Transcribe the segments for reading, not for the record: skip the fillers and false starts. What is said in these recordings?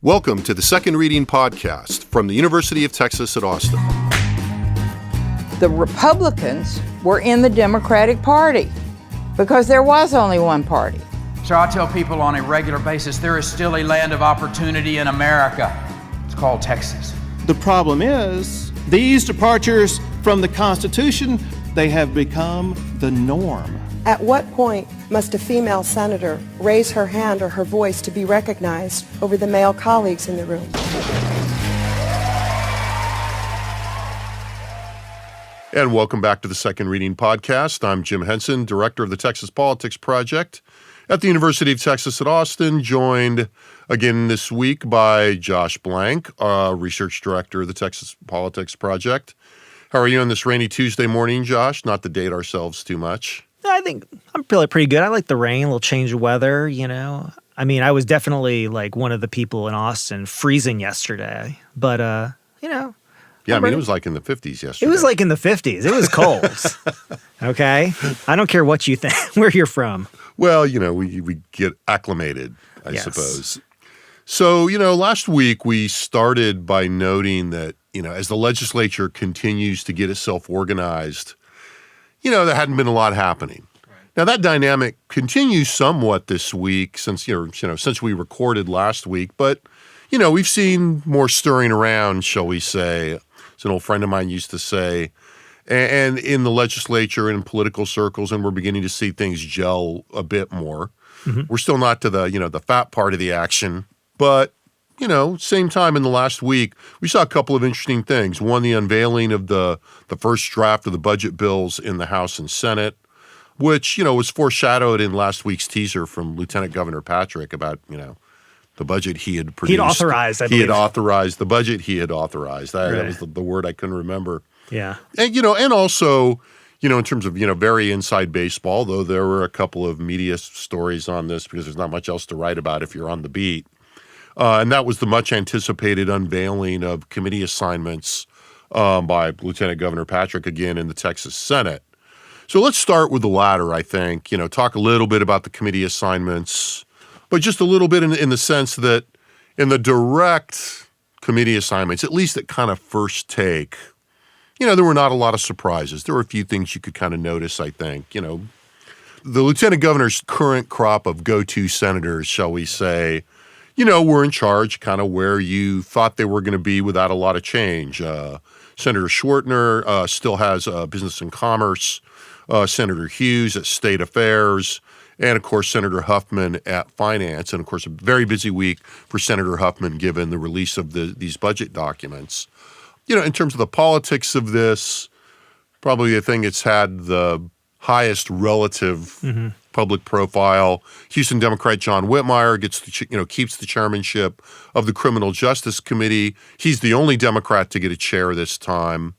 Welcome to the Second Reading Podcast from the University of Texas at Austin. The Republicans were in the Democratic Party because there was only one party. So I tell people on a regular basis, there is still a land of opportunity in America. It's called Texas. The problem is, these departures from the Constitution, they have become the norm. At what point must a female senator raise her hand or her voice to be recognized over the male colleagues in the room? And welcome back to the Second Reading Podcast. I'm Jim Henson, director of the Texas Politics Project at the University of Texas at Austin, joined again this week by Josh Blank, research director of the Texas Politics Project. How are you on this rainy Tuesday morning, Josh? Not to date ourselves too much. I think I'm feeling pretty good. I like the rain, a little change of weather, you know. I mean, I was definitely like one of the people in Austin freezing yesterday, but, you know. Yeah, I mean, it was like in the 50s yesterday. It was like in the 50s. It was cold. Okay? I don't care what you think, where you're from. Well, you know, we get acclimated, I suppose. So, you know, last week we started by noting that, you know, as the legislature continues to get itself organized, you know, there hadn't been a lot happening. Right. Now, that dynamic continues somewhat this week since we recorded last week. But, you know, we've seen more stirring around, shall we say, as an old friend of mine used to say, and in the legislature and in political circles, and we're beginning to see things gel a bit more. Mm-hmm. We're still not to the fat part of the action, but you know, same time in the last week, we saw a couple of interesting things. One, the unveiling of the first draft of the budget bills in the House and Senate, which, you know, was foreshadowed in last week's teaser from Lieutenant Governor Patrick about, you know, the budget he had produced. He'd authorized, I believe. He had authorized the budget he had authorized. That was the word I couldn't remember. Yeah. And, you know, and also, you know, in terms of, you know, very inside baseball, though there were a couple of media stories on this because there's not much else to write about if you're on the beat. And that was the much-anticipated unveiling of committee assignments by Lieutenant Governor Patrick again in the Texas Senate. So let's start with the latter, I think. You know, talk a little bit about the committee assignments, but just a little bit in the sense that in the direct committee assignments, at least at kind of first take, you know, there were not a lot of surprises. There were a few things you could kind of notice, I think. You know, the Lieutenant Governor's current crop of go-to senators, shall we say, you know, were in charge kind of where you thought they were going to be without a lot of change. Senator Schwertner still has Business and Commerce, Senator Hughes at State Affairs, and, of course, Senator Huffman at Finance. And, of course, a very busy week for Senator Huffman given the release of these budget documents. You know, in terms of the politics of this, probably the thing that's had the highest relative public profile. Houston Democrat John Whitmire keeps the chairmanship of the Criminal Justice Committee. He's the only Democrat to get a chair this time.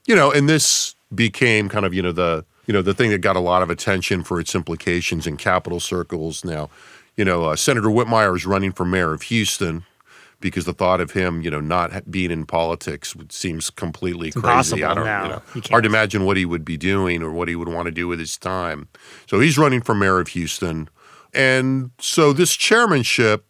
You know, and this became kind of, the thing that got a lot of attention for its implications in Capitol circles. Now, you know, Senator Whitmire is running for mayor of Houston because the thought of him, you know, not being in politics seems completely crazy. Hard to imagine what he would be doing or what he would want to do with his time. So he's running for mayor of Houston. And so this chairmanship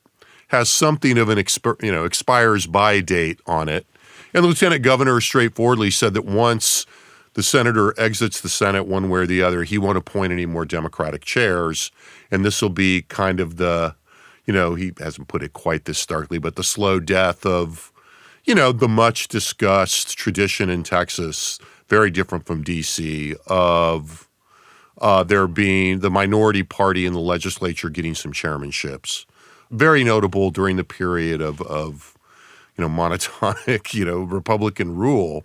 has something of an expires by date on it. And the lieutenant governor straightforwardly said that once the senator exits the Senate one way or the other, he won't appoint any more Democratic chairs. And this will be kind of the, you know, he hasn't put it quite this starkly, but the slow death of, you know, the much discussed tradition in Texas, very different from D.C., of there being the minority party in the legislature getting some chairmanships. Very notable during the period of you know, monotonic, you know, Republican rule.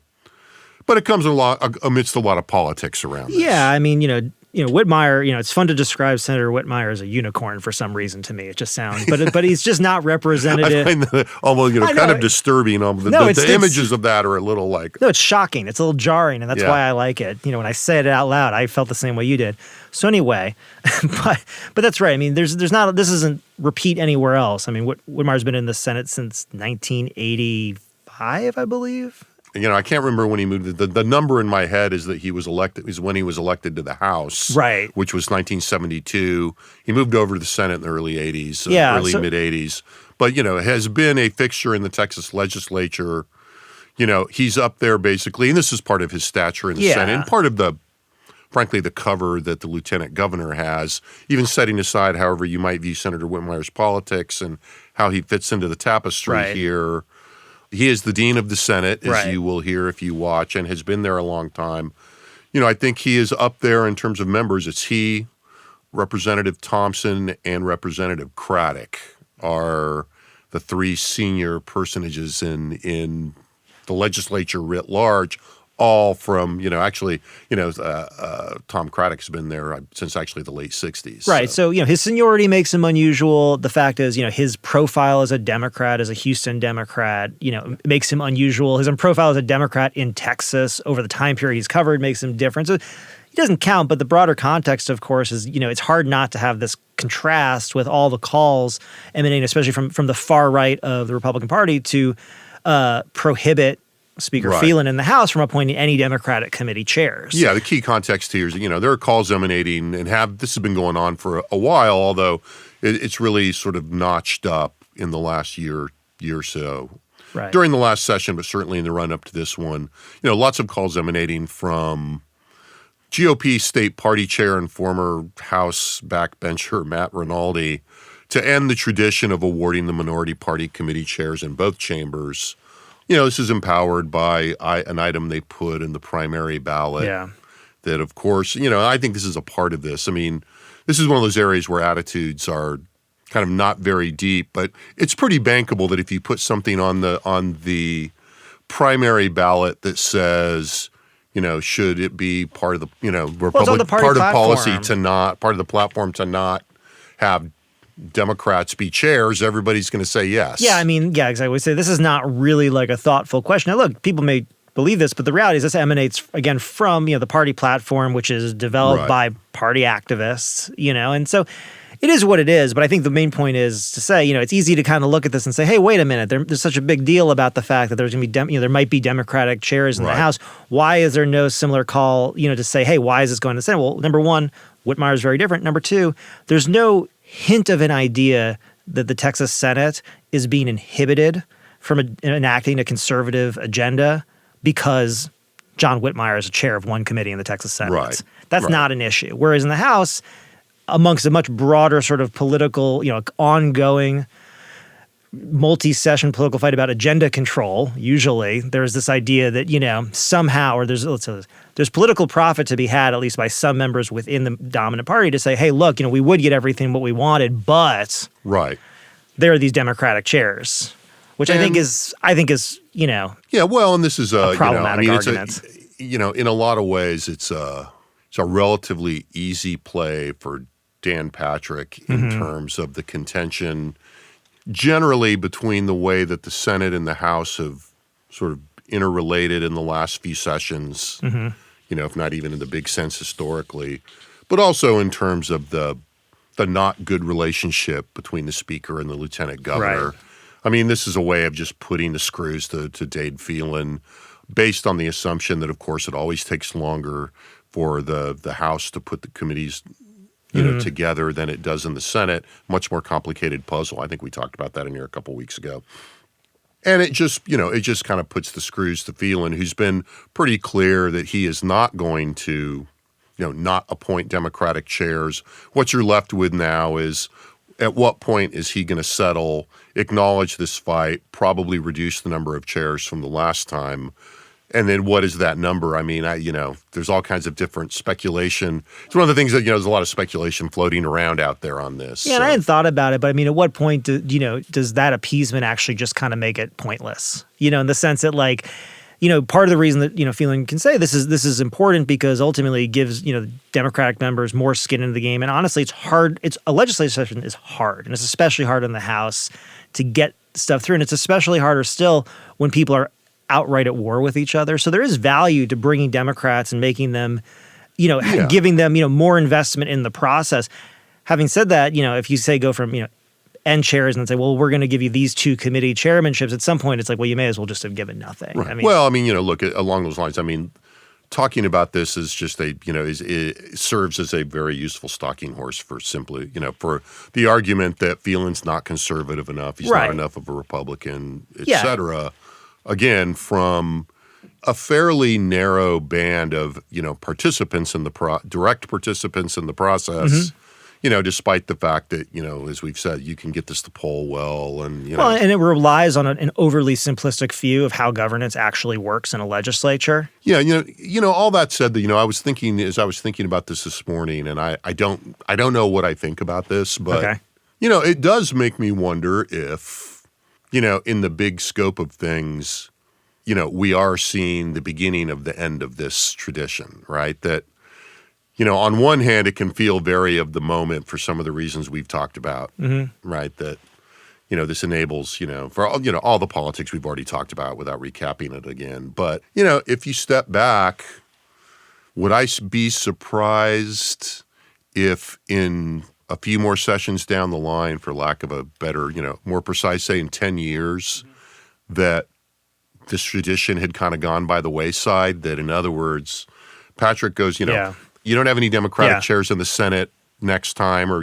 But it comes amidst a lot of politics around this. Yeah, I mean, you know, Whitmire, you know, it's fun to describe Senator Whitmire as a unicorn for some reason to me. It just sounds, but he's just not representative. I find that almost, kind of disturbing. The images of that are a little like. No, it's shocking. It's a little jarring, and that's why I like it. You know, when I said it out loud, I felt the same way you did. So anyway, but that's right. I mean, this isn't repeat anywhere else. I mean, Whitmire's been in the Senate since 1985, I believe. I can't remember when he moved. The number in my head is that he was elected, is when he was elected to the House, Right. which was 1972. He moved over to the Senate in the early 80s, mid 80s. But, has been a fixture in the Texas Legislature. He's up there basically, and this is part of his stature in the Senate, and part of frankly, the cover that the lieutenant governor has, even setting aside however you might view Senator Whitmire's politics and how he fits into the tapestry here. He is the dean of the Senate, as you will hear if you watch, and has been there a long time. I think he is up there in terms of members. It's he, Representative Thompson, and Representative Craddock are the three senior personages in the legislature writ large, all from, Tom Craddock's been there since actually the late 60s. Right. So, his seniority makes him unusual. The fact is, his profile as a Democrat, as a Houston Democrat, makes him unusual. His profile as a Democrat in Texas over the time period he's covered makes him different. So he doesn't count, but the broader context, of course, is, it's hard not to have this contrast with all the calls emanating, especially from the far right of the Republican Party, to prohibit Speaker Phelan in the House from appointing any Democratic committee chairs. Yeah, the key context here is, there are calls emanating, and this has been going on for a while, although it's really sort of notched up in the last year or so. Right. During the last session, but certainly in the run-up to this one, lots of calls emanating from GOP state party chair and former House backbencher Matt Rinaldi to end the tradition of awarding the minority party committee chairs in both chambers. This is empowered by an item they put in the primary ballot that, of course, I think this is a part of this. I mean, this is one of those areas where attitudes are kind of not very deep, but it's pretty bankable that if you put something on the primary ballot that says, should it be part of the, Republican part of policy to not, part of the platform to not have Democrats be chairs, everybody's going to say yes. Yeah, exactly. We say this is not really like a thoughtful question. Now, look, people may believe this, but the reality is this emanates, again, from, the party platform, which is developed by party activists, and so it is what it is. But I think the main point is to say, it's easy to kind of look at this and say, hey, wait a minute, there's such a big deal about the fact that there's going to be, there might be Democratic chairs in the House. Why is there no similar call, to say, hey, why is this going to the Senate? Well, number one, Whitmire is very different. Number two, there's no hint of an idea that the Texas Senate is being inhibited from enacting a conservative agenda because John Whitmire is a chair of one committee in the Texas Senate. That's not an issue. Whereas in the House, amongst a much broader sort of political, ongoing multi-session political fight about agenda control, usually there's this idea that, somehow, or there's political profit to be had, at least by some members within the dominant party, to say, hey, look, we would get everything what we wanted, but there are these Democratic chairs, which I think is, yeah, well, and this is a problematic argument. In a lot of ways, it's a relatively easy play for Dan Patrick in terms of the contention generally between the way that the Senate and the House have sort of interrelated in the last few sessions, if not even in the big sense historically, but also in terms of the not good relationship between the Speaker and the Lieutenant Governor. This is a way of just putting the screws to Dade Phelan based on the assumption that, of course, it always takes longer for the House to put the committees together than it does in the Senate. Much more complicated puzzle. I think we talked about that in here a couple weeks ago. And it just kind of puts the screws to Phelan, who's been pretty clear that he is not going to, not appoint Democratic chairs. What you're left with now is, at what point is he going to settle, acknowledge this fight, probably reduce the number of chairs from the last time? And then what is that number? There's all kinds of different speculation. It's one of the things that, there's a lot of speculation floating around out there on this. Yeah, and I hadn't thought about it, but at what point does that appeasement actually just kind of make it pointless? In the sense that, part of the reason that, Phelan can say this is important because ultimately it gives, Democratic members more skin into the game. And honestly, it's hard. A legislative session is hard, and it's especially hard in the House to get stuff through. And it's especially harder still when people are outright at war with each other. So there is value to bringing Democrats and making them, giving them, more investment in the process. Having said that, if you say go from, and chairs and then say, well, we're going to give you these 2 committee chairmanships. At some point, it's like, well, you may as well just have given nothing. Right. I mean, well, I mean, look, along those lines, I mean, talking about this is just it serves as a very useful stalking horse for simply, for the argument that Phelan's not conservative enough, he's not enough of a Republican, et cetera. Again, from a fairly narrow band of, participants in the direct participants in the process, despite the fact that, as we've said, you can get this to poll well and, Well, and it relies on an overly simplistic view of how governance actually works in a legislature. Yeah, all that said, that I was thinking about this morning, and I don't know what I think about this, but it does make me wonder if, in the big scope of things, we are seeing the beginning of the end of this tradition, right? That, on one hand, it can feel very of the moment for some of the reasons we've talked about, right? That, this enables, for all the politics we've already talked about without recapping it again. But, if you step back, would I be surprised if in a few more sessions down the line, for lack of a better, more precise, say in 10 years, that this tradition had kind of gone by the wayside? That, in other words, Patrick goes, you don't have any Democratic chairs in the Senate next time, or,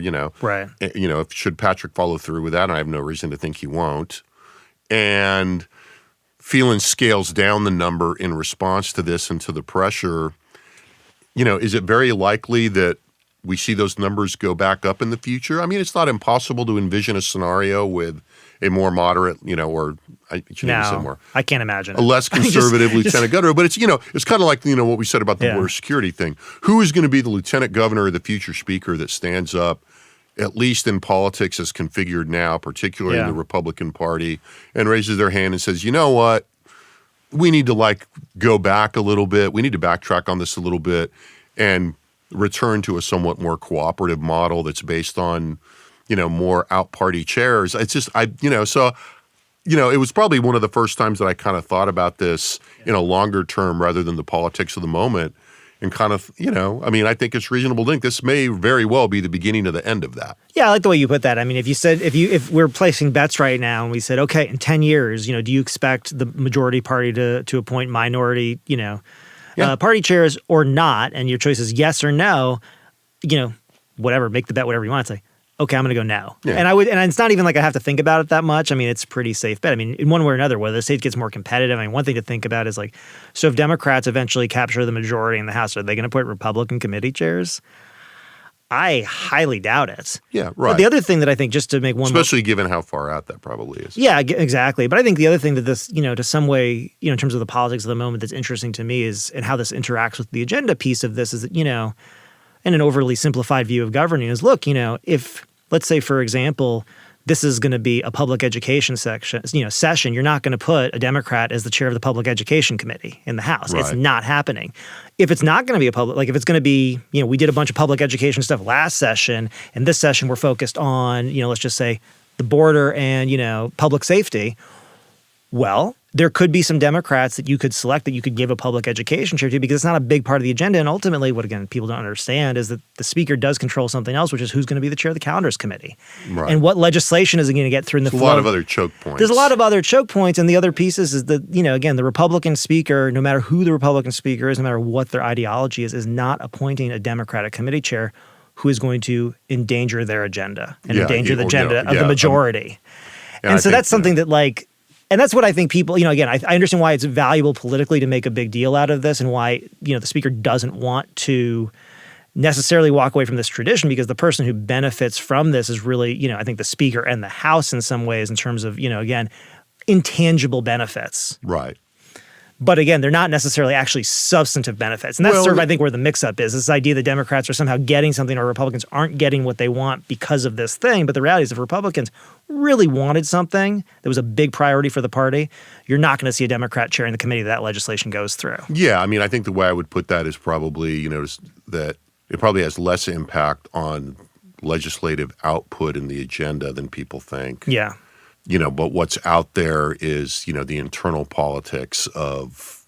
should Patrick follow through with that, and I have no reason to think he won't. And Phelan scales down the number in response to this and to the pressure. Is it very likely that we see those numbers go back up in the future? I mean, it's not impossible to envision a scenario with a more moderate, or I shouldn't even say more. I can't imagine a less conservative lieutenant governor. But it's, it's kind of like, what we said about the border security thing. Who is going to be the lieutenant governor or the future speaker that stands up, at least in politics as configured now, particularly in the Republican Party, and raises their hand and says, you know what, we need to go back a little bit. We need to backtrack on this a little bit and return to a somewhat more cooperative model that's based on, more out-party chairs. It's just, it was probably one of the first times that I kind of thought about this in a longer term rather than the politics of the moment, and kind of, I think it's reasonable to think this may very well be the beginning of the end of that. Yeah, I like the way you put that. I mean, if we're placing bets right now and we said, okay, in 10 years, do you expect the majority party to appoint minority, party chairs or not? And your choice is yes or no, whatever, make the bet whatever you want to say. Okay, I'm going to go no. Yeah. And it's not even like I have to think about it that much. I mean, it's a pretty safe bet. I mean, in one way or another, whether the state gets more competitive, one thing to think about is so if Democrats eventually capture the majority in the House, are they going to put Republican committee chairs? I highly doubt it. Yeah, right. But the other thing that I think, just to make one especially given how far out that probably is. Yeah, exactly. But I think the other thing that this, to some way, in terms of the politics of the moment that's interesting to me is, and how this interacts with the agenda piece of this is that, in an overly simplified view of governing is, look, if, let's say, for example, this is going to be a public education session, you're not going to put a Democrat as the chair of the public education committee in the House. Right. It's not happening. If it's not going to be if it's going to be, we did a bunch of public education stuff last session, and this session we're focused on, let's just say the border and, public safety. Well, there could be some Democrats that you could select that you could give a public education chair to, because it's not a big part of the agenda. And ultimately, what, again, people don't understand is that the speaker does control something else, which is who's going to be the chair of the calendars committee. Right. And what legislation is it going to get through in the flow. A lot of other choke points. There's a lot of other choke points. And the other pieces is that, again, the Republican speaker, no matter who the Republican speaker is, no matter what their ideology is not appointing a Democratic committee chair who is going to endanger their agenda and endanger the agenda of the majority. And so that's something that, and that's what I think people, again, I understand why it's valuable politically to make a big deal out of this, and why, the speaker doesn't want to necessarily walk away from this tradition, because the person who benefits from this is really, I think the speaker and the House in some ways, in terms of, again, intangible benefits. Right. But again, they're not necessarily actually substantive benefits. And that's sort of, I think, where the mix-up is. This idea that Democrats are somehow getting something or Republicans aren't getting what they want because of this thing. But the reality is, if Republicans really wanted something that was a big priority for the party, you're not going to see a Democrat chairing the committee that legislation goes through. Yeah, I think the way I would put that is probably, that it probably has less impact on legislative output in the agenda than people think. Yeah. But what's out there is, the internal politics of,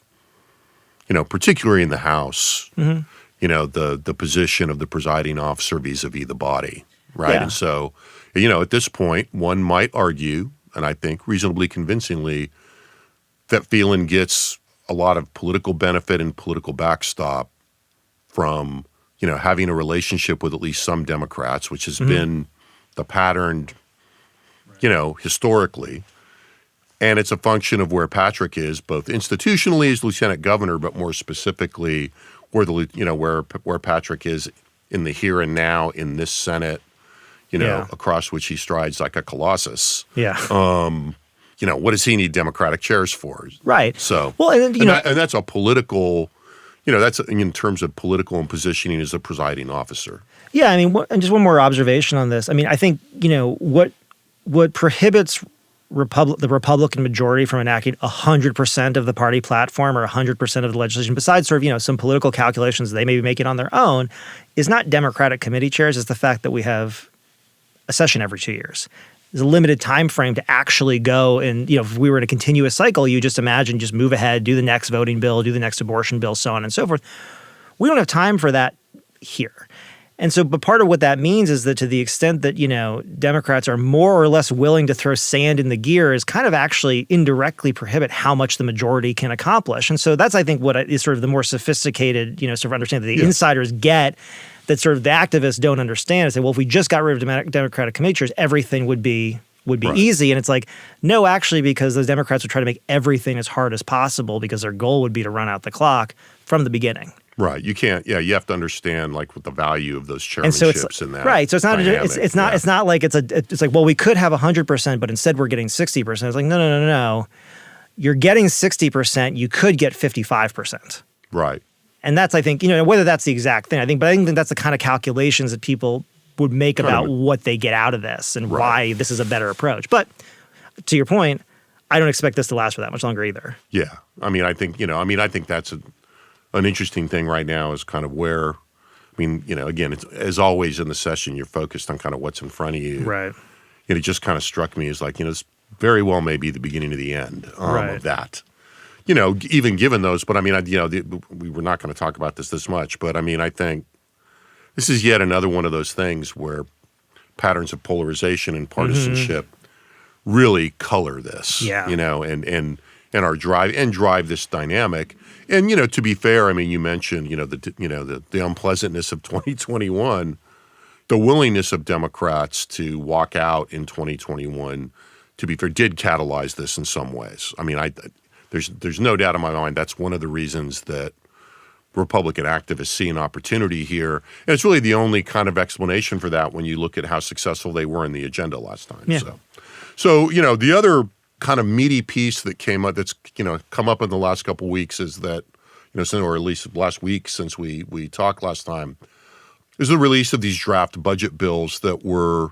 particularly in the House, the position of the presiding officer vis-a-vis the body, right? Yeah. And so At this point, one might argue, and I think reasonably convincingly, that Phelan gets a lot of political benefit and political backstop from, having a relationship with at least some Democrats, which has been the pattern, historically. And it's a function of where Patrick is, both institutionally as lieutenant governor, but more specifically where Patrick is in the here and now in this Senate, across which he strides like a colossus. Yeah. What does he need Democratic chairs for? Right. So, well, and that's a political, that's in terms of political and positioning as a presiding officer. Yeah. And just one more observation on this. I think, what prohibits the Republican majority from enacting 100% of the party platform or 100% of the legislation, besides sort of, some political calculations they may be making on their own, is not Democratic committee chairs. It's the fact that we have a session every 2 years. There's a limited time frame to actually go and, if we were in a continuous cycle, you just imagine just move ahead, do the next voting bill, do the next abortion bill, so on and so forth. We don't have time for that here. And so, but part of what that means is that to the extent that, Democrats are more or less willing to throw sand in the gear is kind of actually indirectly prohibit how much the majority can accomplish. And so that's, I think, what is sort of the more sophisticated, sort of understanding that the insiders get that sort of the activists don't understand is that, well, if we just got rid of Democratic committee chairs, everything would be right. Easy. And it's like, no, actually, because those Democrats would try to make everything as hard as possible because their goal would be to run out the clock from the beginning. Right. You can't. Yeah. You have to understand what the value of those chairmanships in that. Right. So it's not. It's not. It's not like it's like, well, we could have 100%, but instead we're getting 60%. It's like no. You're getting 60%. You could get 55%. Right. And that's, I think, whether that's the exact thing. I think that's the kind of calculations that people would make about what they get out of this and why this is a better approach. But to your point, I don't expect this to last for that much longer either. Yeah. I think that's an interesting thing right now is kind of where, again, it's, as always in the session, you're focused on kind of what's in front of you. Right. And it just kind of struck me as like, this very well may be the beginning of the end of that. Even given those, but we were not going to talk about this much, but I think this is yet another one of those things where patterns of polarization and partisanship really color this. Yeah. And drive this dynamic. And to be fair, you mentioned the unpleasantness of 2021, the willingness of Democrats to walk out in 2021. To be fair, did catalyze this in some ways. There's no doubt in my mind that's one of the reasons that Republican activists see an opportunity here, and it's really the only kind of explanation for that when you look at how successful they were in the agenda last time. Yeah. So the other kind of meaty piece that came up that's come up in the last couple of weeks is that or at least last week since we talked last time is the release of these draft budget bills that were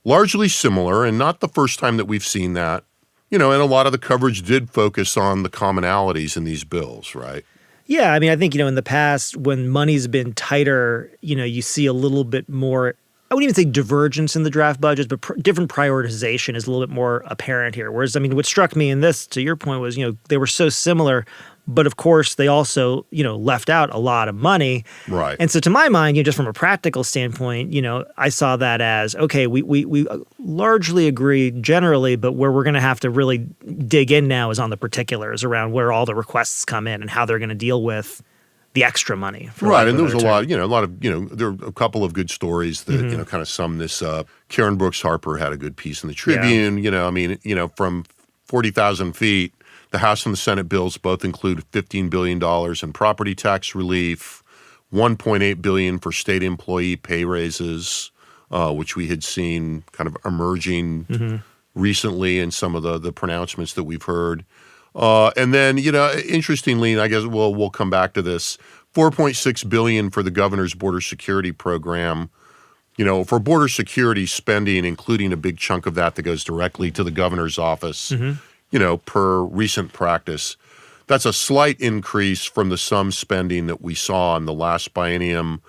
largely similar, and not the first time that we've seen that. And a lot of the coverage did focus on the commonalities in these bills, right? Yeah, I think in the past when money's been tighter, you see a little bit more. I wouldn't even say divergence in the draft budgets, but different prioritization is a little bit more apparent here. Whereas, what struck me in this, to your point, was, they were so similar, but of course they also, left out a lot of money. Right. And so to my mind, just from a practical standpoint, I saw that as, okay, we largely agree generally, but where we're going to have to really dig in now is on the particulars around where all the requests come in and how they're going to deal with the extra money. Right, and there was a lot of, there are a couple of good stories that, kind of sum this up. Karen Brooks Harper had a good piece in the Tribune, from 40,000 feet, the House and the Senate bills both include $15 billion in property tax relief, $1.8 billion for state employee pay raises, which we had seen kind of emerging recently in some of the pronouncements that we've heard. And then, interestingly, and I guess we'll come back to this, $4.6 billion for the governor's border security program. For border security spending, including a big chunk of that goes directly to the governor's office, per recent practice. That's a slight increase from the sum spending that we saw in the last biennium,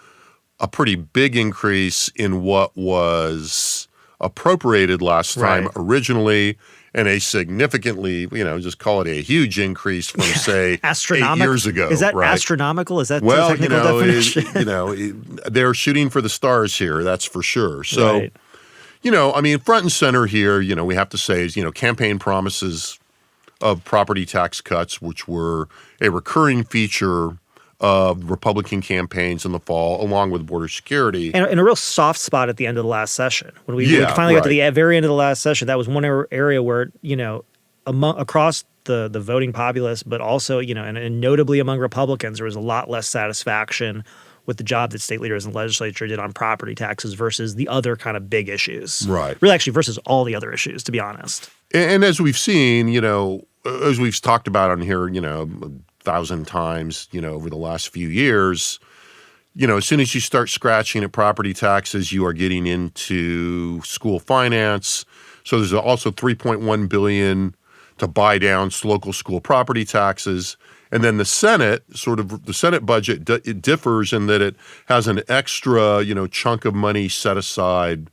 a pretty big increase in what was appropriated last time originally, and a significantly, just call it a huge increase from, say, 8 years ago. Is that astronomical? Is that the technical definition? They're shooting for the stars here, that's for sure. So, I mean, front and center here, we have to say is, campaign promises of property tax cuts, which were a recurring feature of Republican campaigns in the fall, along with border security. And a real soft spot at the end of the last session. When we finally got to the very end of the last session, that was one area where, across the voting populace, but also, and notably among Republicans, there was a lot less satisfaction with the job that state leaders in the legislature did on property taxes versus the other kind of big issues. Right. Really, actually, versus all the other issues, to be honest. And as we've seen, as we've talked about on here, 1,000 times, over the last few years, as soon as you start scratching at property taxes, you are getting into school finance. So there's also $3.1 billion to buy down local school property taxes. And then the Senate, the Senate budget, it differs in that it has an extra, chunk of money set aside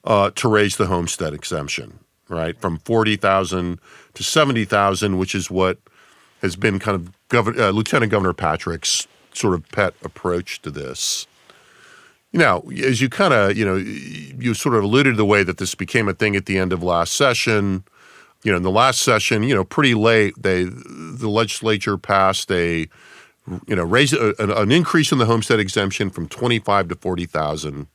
to raise the homestead exemption, right, from $40,000 to $70,000, which is what has been kind of Lieutenant Governor Patrick's sort of pet approach to this. Now, as you kind of, you sort of alluded to the way that this became a thing at the end of last session. In the last session, pretty late, the legislature passed an increase in the homestead exemption from $25,000 to $40,000.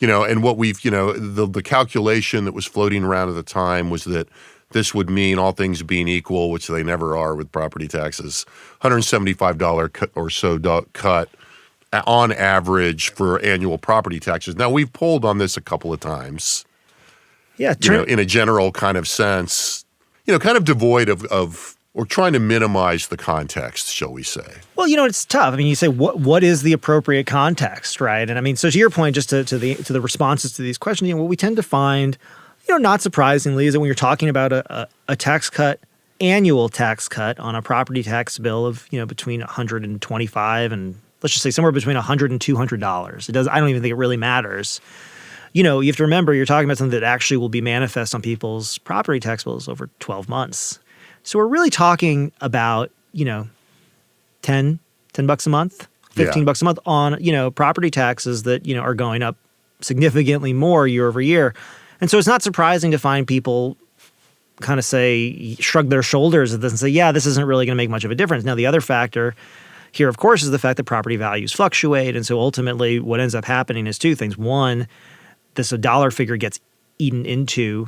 And what we've, the calculation that was floating around at the time was that this would mean, all things being equal, which they never are with property taxes, $175 or so cut on average for annual property taxes. Now, we've polled on this a couple of times. Yeah, in a general kind of sense, kind of devoid of or trying to minimize the context, shall we say. Well, it's tough. I mean, you say, what is the appropriate context, right? And I mean, so to your point, just to the responses to these questions, what we tend to find, not surprisingly, is that when you're talking about a tax cut, annual tax cut on a property tax bill of, between $125 and let's just say somewhere between $100 and $200. I don't even think it really matters. You have to remember you're talking about something that actually will be manifest on people's property tax bills over 12 months. So we're really talking about, $10 bucks a month, $15 a month on, property taxes that, are going up significantly more year over year. And so it's not surprising to find people kind of shrug their shoulders at this and say, yeah, this isn't really going to make much of a difference. Now, the other factor here, of course, is the fact that property values fluctuate. And so ultimately what ends up happening is two things. One, this dollar figure gets eaten into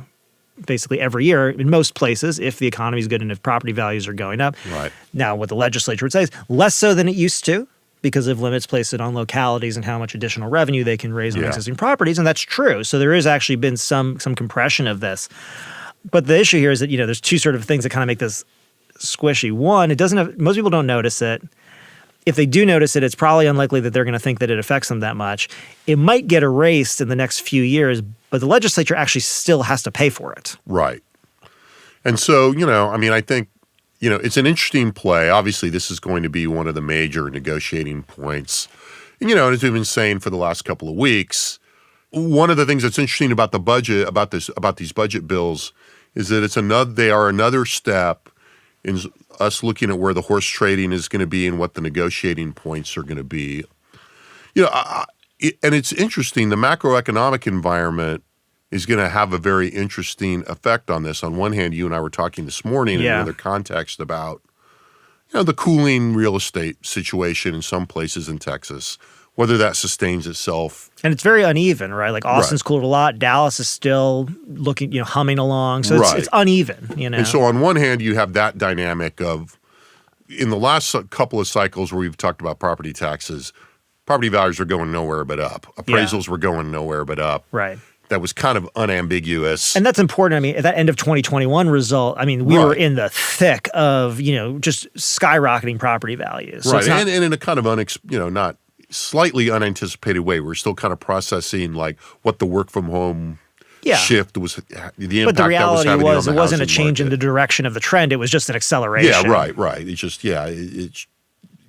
basically every year in most places if the economy is good and if property values are going up. Right. Now, what the legislature would say is less so than it used to because of limits placed on localities and how much additional revenue they can raise on existing properties, and that's true. So there has actually been some compression of this. But the issue here is that, there's two sort of things that kind of make this squishy. One, most people don't notice it. If they do notice it, it's probably unlikely that they're going to think that it affects them that much. It might get erased in the next few years, but the legislature actually still has to pay for it. Right. And so, I think, it's an interesting play. Obviously, this is going to be one of the major negotiating points. And, as we've been saying for the last couple of weeks, one of the things that's interesting about the budget, about these budget bills, is that they are another step in us looking at where the horse trading is going to be and what the negotiating points are going to be. And it's interesting, the macroeconomic environment is going to have a very interesting effect on this. On one hand, you and I were talking this morning in another context about, the cooling real estate situation in some places in Texas, whether that sustains itself. And it's very uneven, right? Like Austin's cooled a lot. Dallas is still looking, humming along. So it's uneven, And so on one hand, you have that dynamic of, in the last couple of cycles where we've talked about property taxes, property values were going nowhere but up. Appraisals were going nowhere but up. Right. That was kind of unambiguous. And that's important. I mean, at that end of 2021 result, we were in the thick of, just skyrocketing property values. So right. And in a kind of not slightly unanticipated way. We're still kind of processing like what the work from home shift was, the impact that was having on the housing market. But the reality was it wasn't a change in the direction of the trend. It was just an acceleration. Yeah, right. It's just, it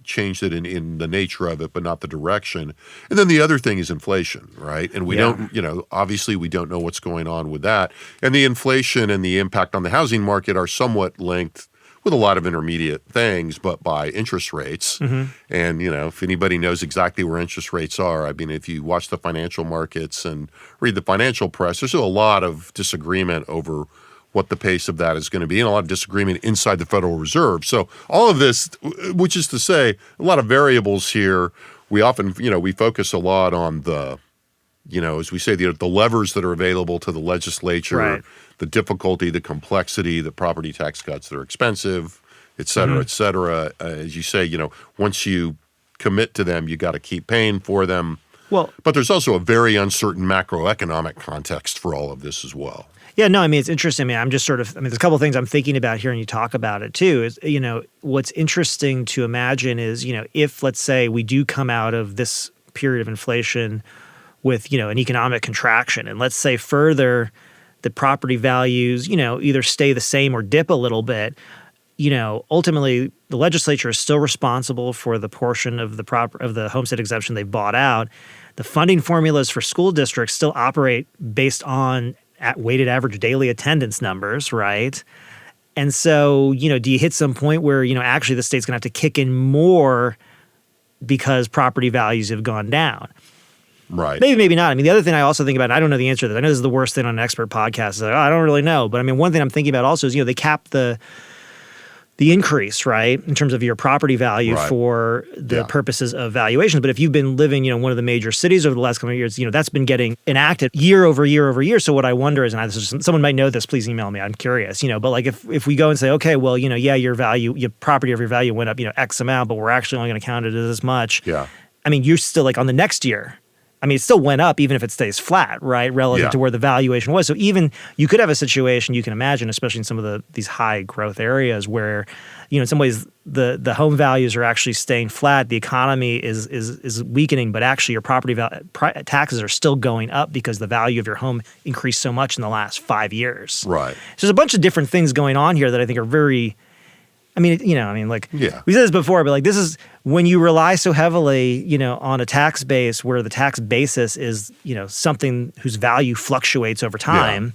changed it in the nature of it, but not the direction. And then the other thing is inflation, right? And we don't, obviously we don't know what's going on with that. And the inflation and the impact on the housing market are somewhat linked. with a lot of intermediate things, but by interest rates. And, if anybody knows exactly where interest rates are, I mean, if you watch the financial markets and read the financial press, there's still a lot of disagreement over what the pace of that is going to be, and a lot of disagreement inside the Federal Reserve. So all of this, which is to say, a lot of variables here. We often, we focus a lot on the, as we say, the levers that are available to the legislature, Right. the difficulty, the complexity, the property tax cuts that are expensive, et cetera, et cetera. As you say, once you commit to them, you got to keep paying for them. Well, But there's also a very uncertain macroeconomic context for all of this as well. yeah, no, I mean, it's interesting. I mean, I'm just there's a couple of things I'm thinking about here, and you talk about it too, is, what's interesting to imagine is, if, let's say, we do come out of this period of inflation with, an economic contraction, and let's say further the property values, either stay the same or dip a little bit, ultimately the legislature is still responsible for the portion of the homestead exemption they've bought out. The funding formulas for school districts still operate based on at weighted average daily attendance numbers, right? And so, do you hit some point where, actually the state's going to have to kick in more because property values have gone down? Right. Maybe, maybe not. I mean, the other thing I also think about, and I don't know the answer to this. I know this is the worst thing on an expert podcast. Is like, I don't really know. But I mean, one thing I'm thinking about also is, they cap the increase, right, in terms of your property value Right. for the purposes of valuations. But if you've been living, one of the major cities over the last couple of years, that's been getting enacted year over year over year. So what I wonder is, and someone might know this, please email me. I'm curious, but like if we go and say, okay, well, your value, your property of your value went up, X amount, but we're actually only going to count it as this much. Yeah. I mean, you're still like on the next year. I mean, it still went up even if it stays flat, right, relative to where the valuation was. So even you could have a situation you can imagine, especially in some of these high growth areas where, in some ways the home values are actually staying flat, the economy is weakening, but actually your property taxes are still going up because the value of your home increased so much in the last 5 years. Right. So there's a bunch of different things going on here that I think are very. We said this before, but like this is when you rely so heavily, on a tax base where the tax basis is, something whose value fluctuates over time.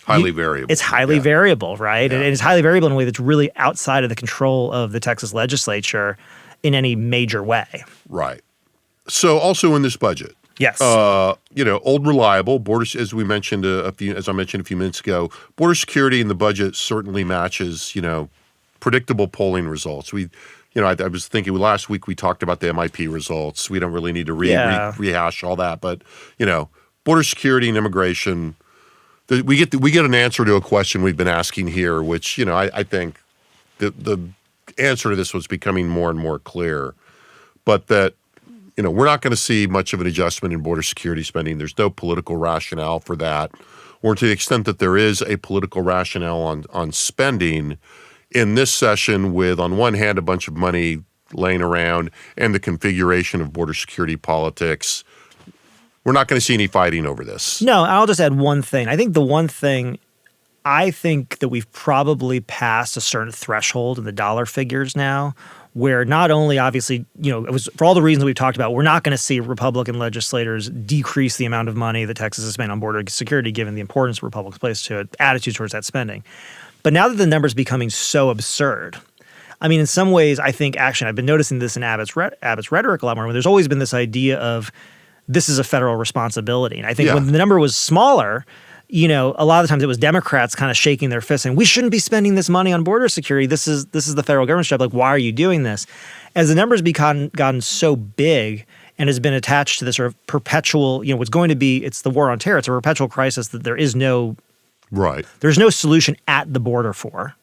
Highly variable. It's highly variable, right? Yeah. And it's highly variable in a way that's really outside of the control of the Texas Legislature in any major way. Right. So also in this budget. Yes. Old reliable borders, as we mentioned as I mentioned a few minutes ago, border security in the budget certainly matches, predictable polling results. I was thinking last week we talked about the MIP results. We don't really need to rehash all that, but border security and immigration, we get an answer to a question we've been asking here, which I think the answer to this was becoming more and more clear, but that we're not going to see much of an adjustment in border security spending. There's no political rationale for that, or to the extent that there is a political rationale on spending. In this session with, on one hand, a bunch of money laying around and the configuration of border security politics, we're not going to see any fighting over this. No, I'll just add one thing. I think the one thing, I think that we've probably passed a certain threshold in the dollar figures now where not only obviously, it was for all the reasons we've talked about, we're not going to see Republican legislators decrease the amount of money that Texas has spent on border security given the importance Republicans place to it, attitude towards that spending. But now that the number's becoming so absurd, I mean, in some ways, I think actually, I've been noticing this in Abbott's rhetoric a lot more, where there's always been this idea of this is a federal responsibility. And I think when the number was smaller, a lot of the times it was Democrats kind of shaking their fists saying, we shouldn't be spending this money on border security. This is the federal government's job. Like, why are you doing this? As the numbers gotten so big and has been attached to this sort of perpetual, what's going to be, it's the war on terror. It's a perpetual crisis that there is no Right. There's no solution at the border for.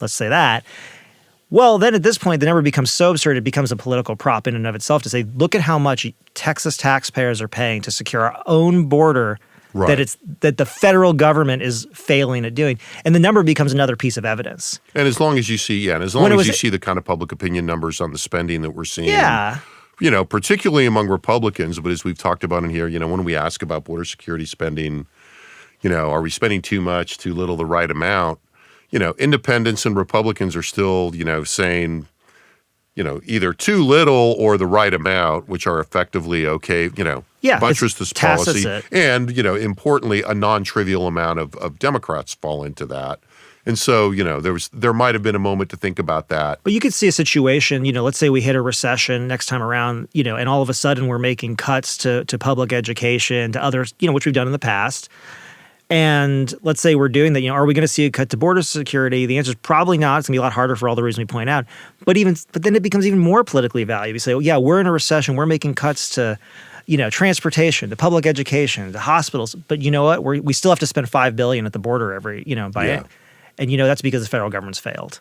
Let's say that. Well, then at this point, the number becomes so absurd, it becomes a political prop in and of itself to say, look at how much Texas taxpayers are paying to secure our own border that the federal government is failing at doing. And the number becomes another piece of evidence. And as long as you see, see the kind of public opinion numbers on the spending that we're seeing. Yeah. Particularly among Republicans, but as we've talked about in here, when we ask about border security spending, are we spending too much, too little, the right amount? Independents and Republicans are still, saying, either too little or the right amount, which are effectively okay, buttress this policy. And, importantly, a non-trivial amount of Democrats fall into that. And so, there might have been a moment to think about that. But you could see a situation, let's say we hit a recession next time around, and all of a sudden we're making cuts to public education, to others, which we've done in the past. And let's say we're doing that, are we going to see a cut to border security? The answer is probably not. It's going to be a lot harder for all the reasons we point out. But then it becomes even more politically valuable. You say, well, yeah, we're in a recession. We're making cuts to, transportation, to public education, to hospitals. But you know what? We still have to spend $5 billion at the border every, and that's because the federal government's failed.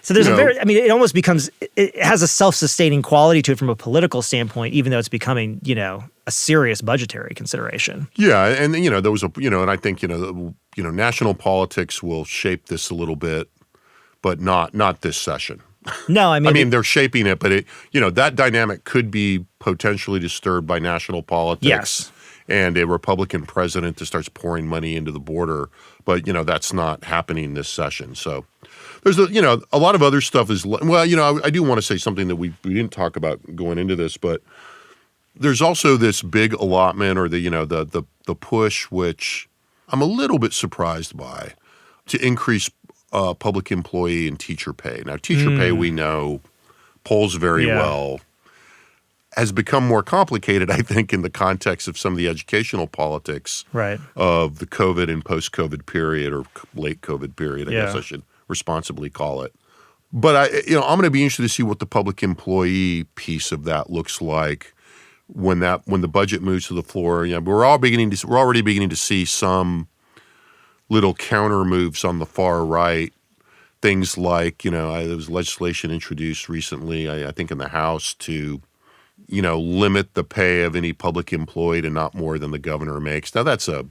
So there's it almost becomes, it has a self-sustaining quality to it from a political standpoint, even though it's becoming, a serious budgetary consideration. Yeah, and there was and I think national politics will shape this a little bit, but not this session. No, I mean they're shaping it, but that dynamic could be potentially disturbed by national politics. Yes. And a Republican president that starts pouring money into the border, but that's not happening this session. So there's a lot of other stuff is I do want to say something that we didn't talk about going into this, but there's also this big allotment or the push, which I'm a little bit surprised by, to increase public employee and teacher pay. Now, teacher pay, we know, polls very well, has become more complicated, I think, in the context of some of the educational politics of the COVID and post-COVID period, or late COVID period, I guess I should responsibly call it. But I'm going to be interested to see what the public employee piece of that looks like when the budget moves to the floor. We're already beginning to see some little counter moves on the far right. Things like, there was legislation introduced recently, I think in the House, to limit the pay of any public employee to not more than the governor makes. Now, that's a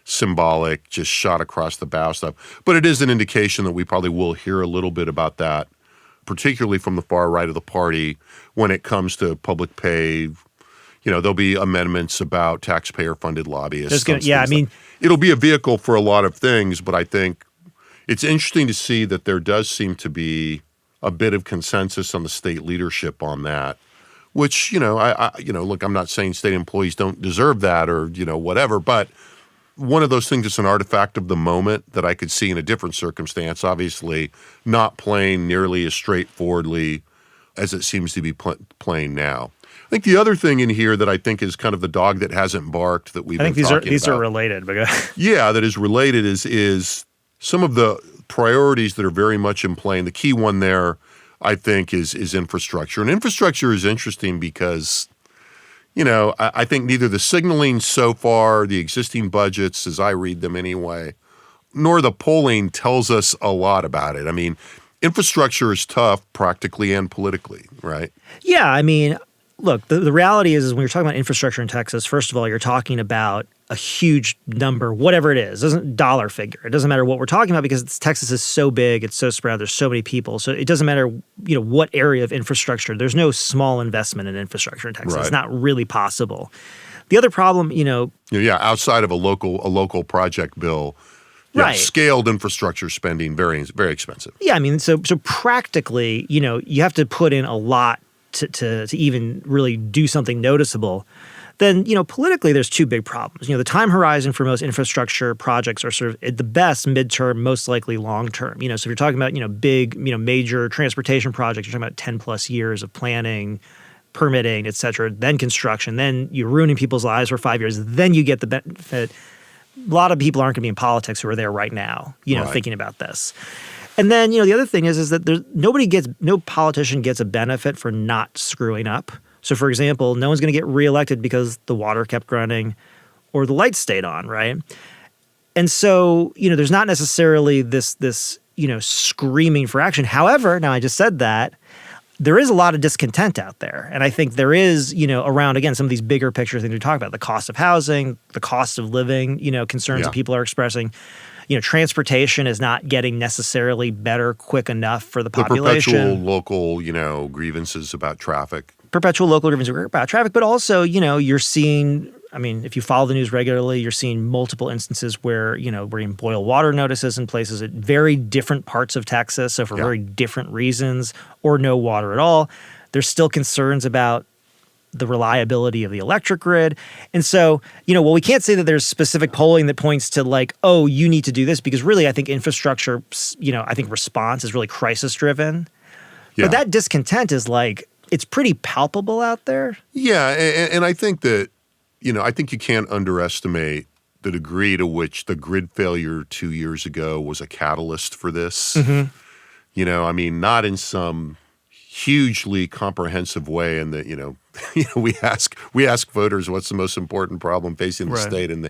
symbolic, just shot across the bow stuff. But it is an indication that we probably will hear a little bit about that, particularly from the far right of the party, when it comes to public pay. There'll be amendments about taxpayer-funded lobbyists. It'll be a vehicle for a lot of things, but I think it's interesting to see that there does seem to be a bit of consensus on the state leadership on that. Which, look, I'm not saying state employees don't deserve that or, whatever, but one of those things that's an artifact of the moment that I could see in a different circumstance, obviously not playing nearly as straightforwardly as it seems to be playing now. I think the other thing in here that I think is kind of the dog that hasn't barked that we've been talking about. These are related. Yeah, that is related is some of the priorities that are very much in play. And the key one there, I think, is infrastructure. And infrastructure is interesting because, I think neither the signaling so far, the existing budgets, as I read them anyway, nor the polling tells us a lot about it. I mean, infrastructure is tough practically and politically, right? Yeah, look, the reality is when you're talking about infrastructure in Texas, first of all, you're talking about a huge number, whatever it is. It doesn't dollar figure. It doesn't matter what we're talking about because Texas is so big, it's so spread out, there's so many people. So it doesn't matter, what area of infrastructure. There's no small investment in infrastructure in Texas. Right. It's not really possible. The other problem, outside of a local project bill, right. Scaled infrastructure spending, very, very expensive. Yeah, so practically, you have to put in a lot to even really do something noticeable. Then, politically, there's two big problems. The time horizon for most infrastructure projects are sort of at the best midterm, most likely long-term. So if you're talking about, big, major transportation projects, you're talking about 10 plus years of planning, permitting, et cetera, then construction, then you're ruining people's lives for 5 years, then you get the benefit. A lot of people aren't going to be in politics who are there right now, right. Thinking about this. And then, the other thing is that no politician gets a benefit for not screwing up. So, for example, no one's going to get reelected because the water kept running or the lights stayed on, right? And so, there's not necessarily this screaming for action. However, now I just said that, there is a lot of discontent out there. And I think there is, around, again, some of these bigger picture things we talk about, the cost of housing, the cost of living, concerns that people are expressing. Transportation is not getting necessarily better quick enough for the population. The perpetual local, grievances about traffic. Perpetual local grievances about traffic, but also, you're seeing, if you follow the news regularly, you're seeing multiple instances where you boil water notices in places at very different parts of Texas, so for very different reasons, or no water at all. There's still concerns about the reliability of the electric grid. And so, while we can't say that there's specific polling that points to like, oh, you need to do this, because really I think infrastructure, I think response is really crisis driven. Yeah. But that discontent is like, it's pretty palpable out there. Yeah, and I think that, I think you can't underestimate the degree to which the grid failure 2 years ago was a catalyst for this. Mm-hmm. Not in some hugely comprehensive way, and that we ask voters what's the most important problem facing the state, and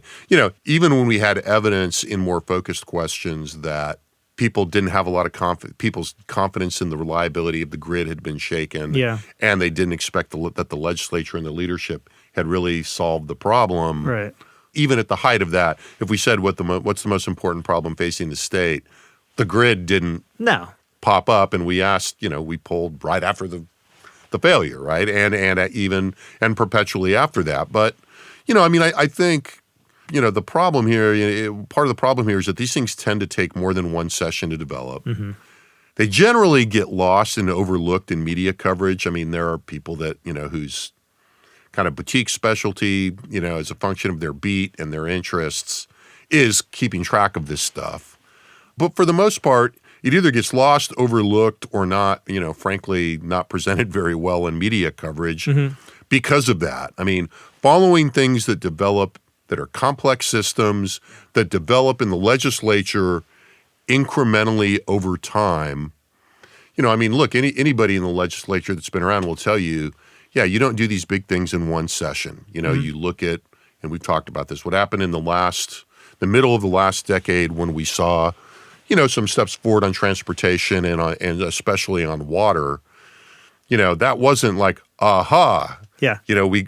even when we had evidence in more focused questions that people didn't have a lot of people's confidence in the reliability of the grid had been shaken, and they didn't expect that the legislature and the leadership had really solved the problem. Right. Even at the height of that, if we said what's the most important problem facing the state, the grid didn't pop up, and we asked, we polled right after the failure, right, and perpetually after that. But I think the problem here, part of the problem here is that these things tend to take more than one session to develop. Mm-hmm. They generally get lost and overlooked in media coverage. There are people that whose kind of boutique specialty, as a function of their beat and their interests, is keeping track of this stuff. But for the most part, it either gets lost, overlooked, or not, frankly, not presented very well in media coverage because of that. Following things that develop, that are complex systems, that develop in the legislature incrementally over time. Look, anybody in the legislature that's been around will tell you, you don't do these big things in one session. You look at, and we've talked about this, what happened in the middle of the last decade when we saw some steps forward on transportation and especially on water. That wasn't like, aha. Yeah. We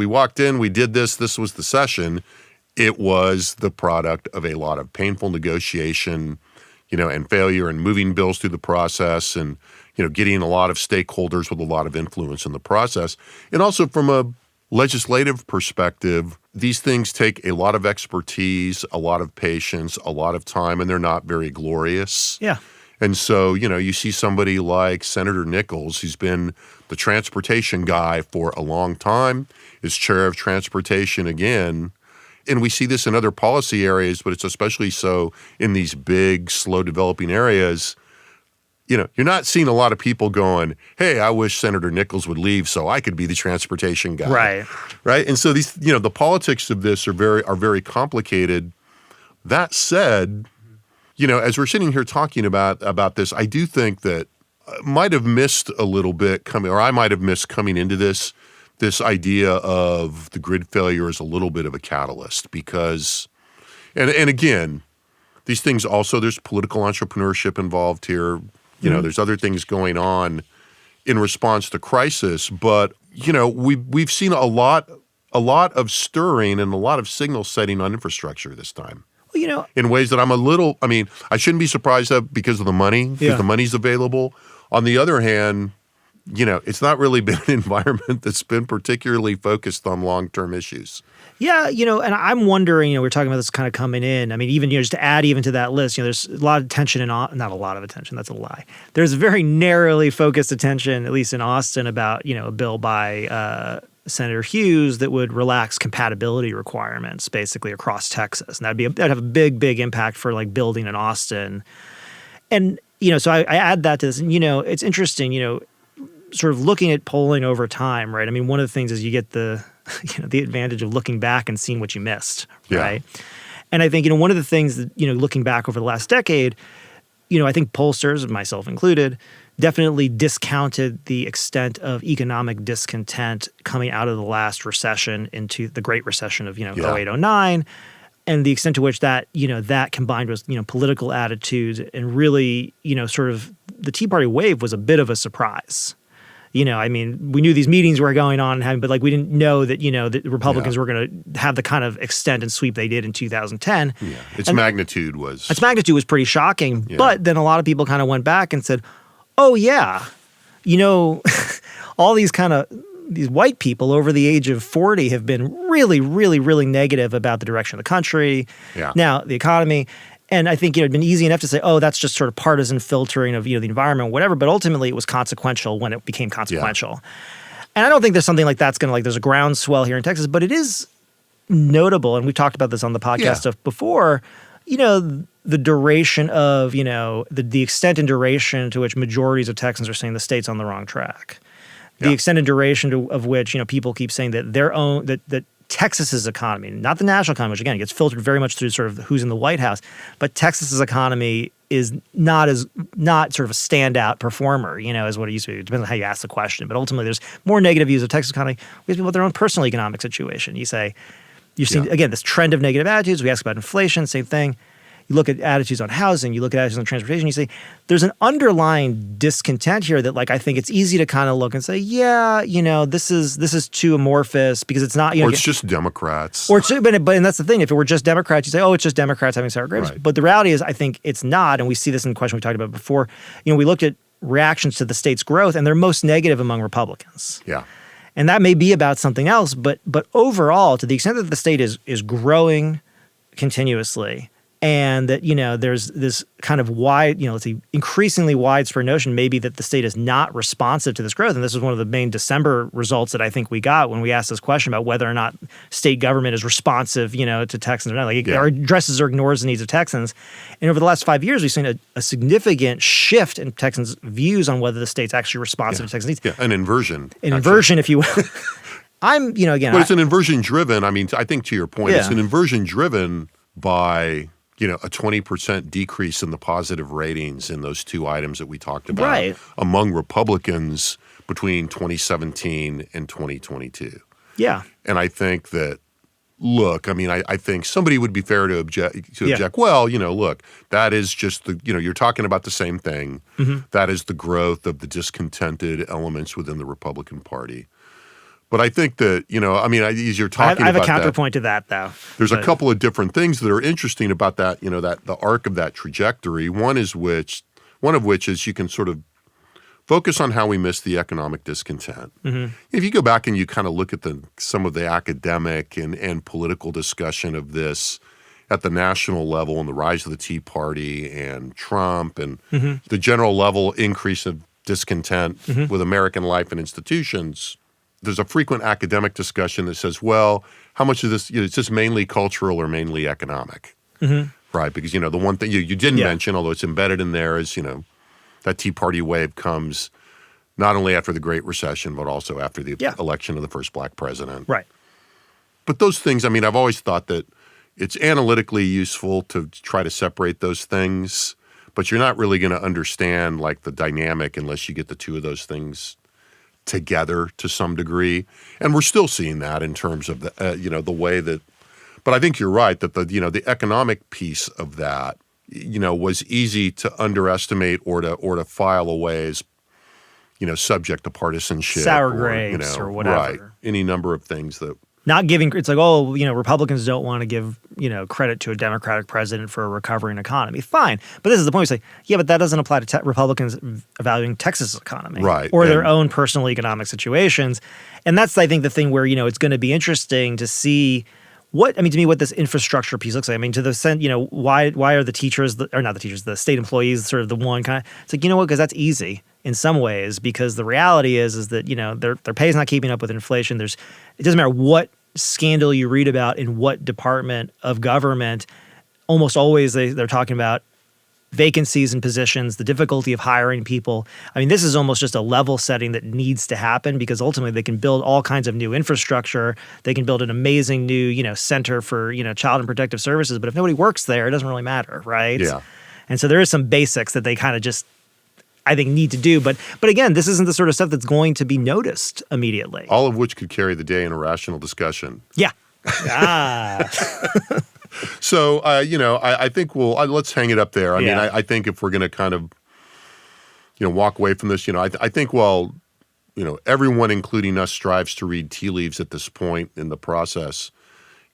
walked in, we did this was the session. It was the product of a lot of painful negotiation, and failure, and moving bills through the process, and, getting a lot of stakeholders with a lot of influence in the process. And also from a legislative perspective, these things take a lot of expertise, a lot of patience, a lot of time, and they're not very glorious. Yeah. And so, you see somebody like Senator Nichols, who's been the transportation guy for a long time, is chair of transportation again. And we see this in other policy areas, but it's especially so in these big, slow developing areas. You're not seeing a lot of people going, hey, I wish Senator Nichols would leave so I could be the transportation guy. Right. Right. And so these, the politics of this are very complicated. That said, as we're sitting here talking about this, I do think that I might have missed a little bit coming into this idea of the grid failure as a little bit of a catalyst, because, and again, these things also, there's political entrepreneurship involved here. There's other things going on in response to crisis, but we've seen a lot of stirring and a lot of signal setting on infrastructure this time. Well, in ways that I shouldn't be surprised at because of the money, because the money's available. On the other hand, it's not really been an environment that's been particularly focused on long-term issues. Yeah, and I'm wondering, we're talking about this kind of coming in. Even, just to add even to that list, there's a lot of attention not a lot of attention, that's a lie. There's very narrowly focused attention, at least in Austin, about, a bill by Senator Hughes that would relax compatibility requirements basically across Texas. And that'd have a big, big impact for like building in Austin. And, so I add that to this. And, it's interesting, sort of looking at polling over time, right? One of the things is you get the advantage of looking back and seeing what you missed, right? And I think, one of the things that, looking back over the last decade, I think pollsters, myself included, definitely discounted the extent of economic discontent coming out of the last recession into the Great Recession of, 08, 09, and the extent to which that, that combined with, political attitudes and really, sort of the Tea Party wave was a bit of a surprise. We knew these meetings were going on, but like we didn't know that, the Republicans were going to have the kind of extent and sweep they did in 2010. Yeah. Its magnitude was pretty shocking. Yeah. But then a lot of people kind of went back and said, oh yeah, all these white people over the age of 40 have been really, really, really negative about the direction of the country. Yeah. Now the economy. And I think it'd been easy enough to say, oh, that's just sort of partisan filtering of the environment, whatever. But ultimately, it was consequential when it became consequential. And I don't think there's something like that's going to, like, there's a groundswell here in Texas, but it is notable, and we've talked about this on the podcast stuff before, the duration of, the extent and duration to which majorities of Texans are saying the state's on the wrong track. The extent and duration of which, people keep saying that that Texas's economy, not the national economy, which again gets filtered very much through sort of who's in the White House, but Texas's economy is not sort of a standout performer, as what it used to be. It depends on how you ask the question, but ultimately there's more negative views of Texas economy because people have their own personal economic situation. You're seeing again this trend of negative attitudes. We ask about inflation, same thing. You look at attitudes on housing, you look at attitudes on transportation, you say there's an underlying discontent here that, like, I think it's easy to kind of look and say, this is too amorphous because it's not, or it's just Democrats. And that's the thing. If it were just Democrats, you say, oh, it's just Democrats having sour grapes. Right. But the reality is, I think it's not, and we see this in the question we talked about before. We looked at reactions to the state's growth, and they're most negative among Republicans. Yeah. And that may be about something else, but overall, to the extent that the state is growing continuously, and that, there's this kind of increasingly widespread notion maybe that the state is not responsive to this growth. And this is one of the main December results that I think we got when we asked this question about whether or not state government is responsive, to Texans or not. Or addresses or ignores the needs of Texans. And over the last 5 years, we've seen a significant shift in Texans' views on whether the state's actually responsive to Texans' needs. Yeah, an inversion. Inversion, if you will. Again. But it's an inversion driven. I mean, I think to your point, it's an inversion driven by a 20% decrease in the positive ratings in those two items that we talked about among Republicans between 2017 and 2022. Yeah. And I think that, look, I think somebody would be fair to object. Well, look, that is just you're talking about the same thing. Mm-hmm. That is the growth of the discontented elements within the Republican Party. But I think that, as you're talking about I have a counterpoint to that, though. There's a couple of different things that are interesting about that, that the arc of that trajectory. One of which is you can sort of focus on how we missed the economic discontent. Mm-hmm. If you go back and you kind of look at some of the academic and political discussion of this at the national level and the rise of the Tea Party and Trump and the general level increase of discontent with American life and institutions, there's a frequent academic discussion that says, well, how much of this is this mainly cultural or mainly economic? Mm-hmm. Right, because, the one thing you didn't mention, although it's embedded in there, is, that Tea Party wave comes not only after the Great Recession, but also after the election of the first black president. Right. But those things, I've always thought that it's analytically useful to try to separate those things, but you're not really going to understand, like, the dynamic unless you get the two of those things together to some degree. And we're still seeing that in terms of the the way that, but I think you're right that the economic piece of that, was easy to underestimate or to file away as, subject to partisanship. Sour grapes or whatever. Right. Any number of things that. Not giving, it's like, oh, Republicans don't want to give, credit to a Democratic president for a recovering economy. Fine. But this is the point. We say, but that doesn't apply to Republicans evaluating Texas' economy. Right. Or their own personal economic situations. And that's, I think, the thing where, it's going to be interesting to see to me, what this infrastructure piece looks like. To the sense, why are the teachers, or not the teachers, the state employees sort of the one kind of, it's like, because that's easy in some ways, because the reality is that, their pay is not keeping up with inflation. It doesn't matter what scandal you read about in what department of government, almost always they're talking about vacancies in positions, the difficulty of hiring people. This is almost just a level setting that needs to happen because ultimately they can build all kinds of new infrastructure. They can build an amazing new, center for, child and protective services. But if nobody works there, it doesn't really matter, right? Yeah. And so there is some basics that they kind of just, I think, need to do. But again, this isn't the sort of stuff that's going to be noticed immediately. All of which could carry the day in a rational discussion. Yeah. So, I think let's hang it up there. I think if we're going to kind of, walk away from this, I think while, everyone, including us, strives to read tea leaves at this point in the process,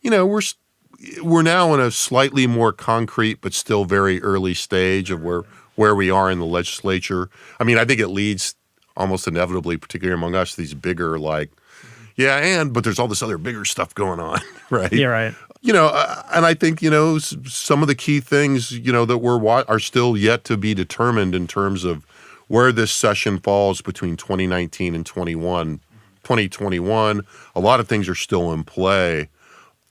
we're now in a slightly more concrete but still very early stage of where we are in the legislature. I think it leads almost inevitably, particularly among us, these bigger but there's all this other bigger stuff going on, right? Yeah, right. And I think, some of the key things, that are still yet to be determined in terms of where this session falls between 2019 and 21 2021. A lot of things are still in play.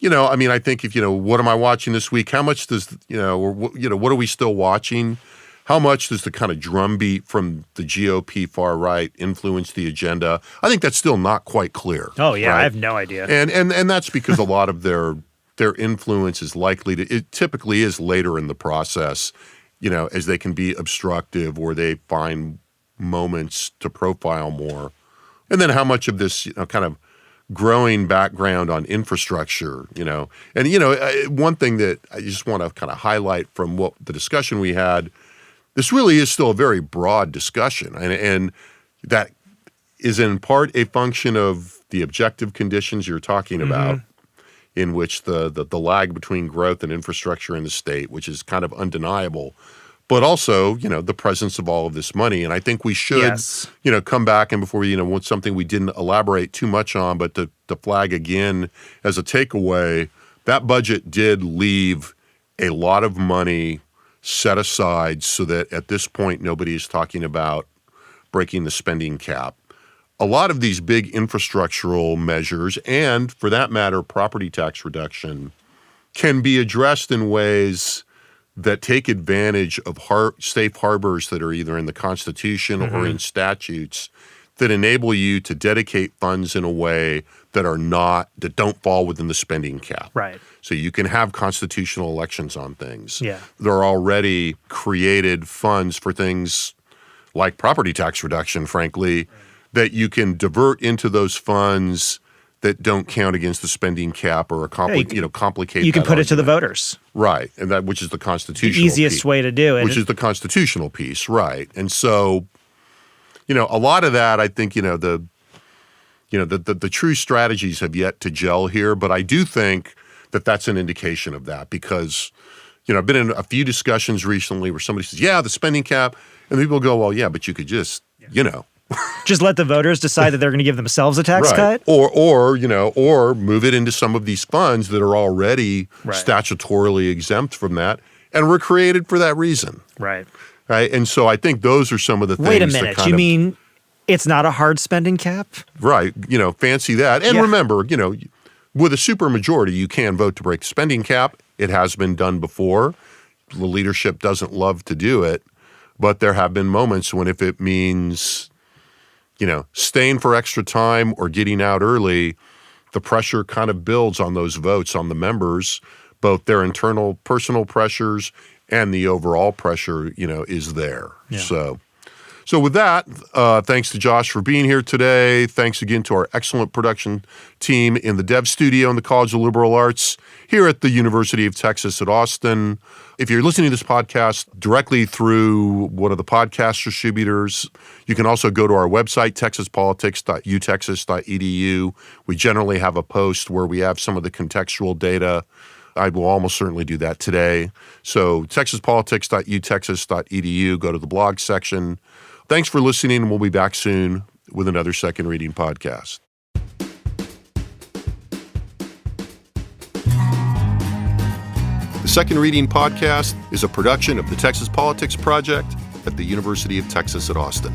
I think if, what am I watching this week? How much does, what are we still watching? How much does the kind of drumbeat from the GOP far right influence the agenda? I think that's still not quite clear. Oh, yeah. Right? I have no idea. And that's because a lot of their influence is likely to, it typically is later in the process, as they can be obstructive or they find moments to profile more. And then how much of this, kind of growing background on infrastructure, and, one thing that I just want to kind of highlight from what the discussion we had, this really is still a very broad discussion, and that is in part a function of the objective conditions you're talking about, in which the lag between growth and infrastructure in the state, which is kind of undeniable, but also, the presence of all of this money. And I think we should, come back and before we, want something we didn't elaborate too much on, but to flag again as a takeaway, that budget did leave a lot of money set aside so that at this point nobody is talking about breaking the spending cap. A lot of these big infrastructural measures, and for that matter, property tax reduction, can be addressed in ways that take advantage of safe harbors that are either in the Constitution or in statutes that enable you to dedicate funds in a way that don't fall within the spending cap. Right. So you can have constitutional elections on things. Yeah. There are already created funds for things like property tax reduction, frankly, that you can divert into those funds that don't count against the spending cap or complicate. You can that put it to the argument. voters. Right, and that which is the constitutional The easiest piece, way to do it. which is the constitutional piece, right? And so, a lot of that, I think, the true strategies have yet to gel here, but I do think that that's an indication of that because, I've been in a few discussions recently where somebody says, "Yeah, the spending cap," and people go, "Well, yeah, but you could just, just let the voters decide that they're going to give themselves a tax cut, or move it into some of these funds that are already statutorily exempt from that and were created for that reason." Right. Right. And so I think those are some of the things. Wait a minute. You mean it's not a hard spending cap? Right. Fancy that. And remember, with a supermajority, you can vote to break the spending cap. It has been done before. The leadership doesn't love to do it, but there have been moments when if it means staying for extra time or getting out early, the pressure kind of builds on those votes on the members, both their internal personal pressures and the overall pressure, is there. Yeah. So with that, thanks to Josh for being here today. Thanks again to our excellent production team in the Dev Studio in the College of Liberal Arts here at the University of Texas at Austin. If you're listening to this podcast directly through one of the podcast distributors, you can also go to our website, texaspolitics.utexas.edu. We generally have a post where we have some of the contextual data. I will almost certainly do that today. So texaspolitics.utexas.edu, go to the blog section. Thanks for listening, and we'll be back soon with another Second Reading podcast. The Second Reading podcast is a production of the Texas Politics Project at the University of Texas at Austin.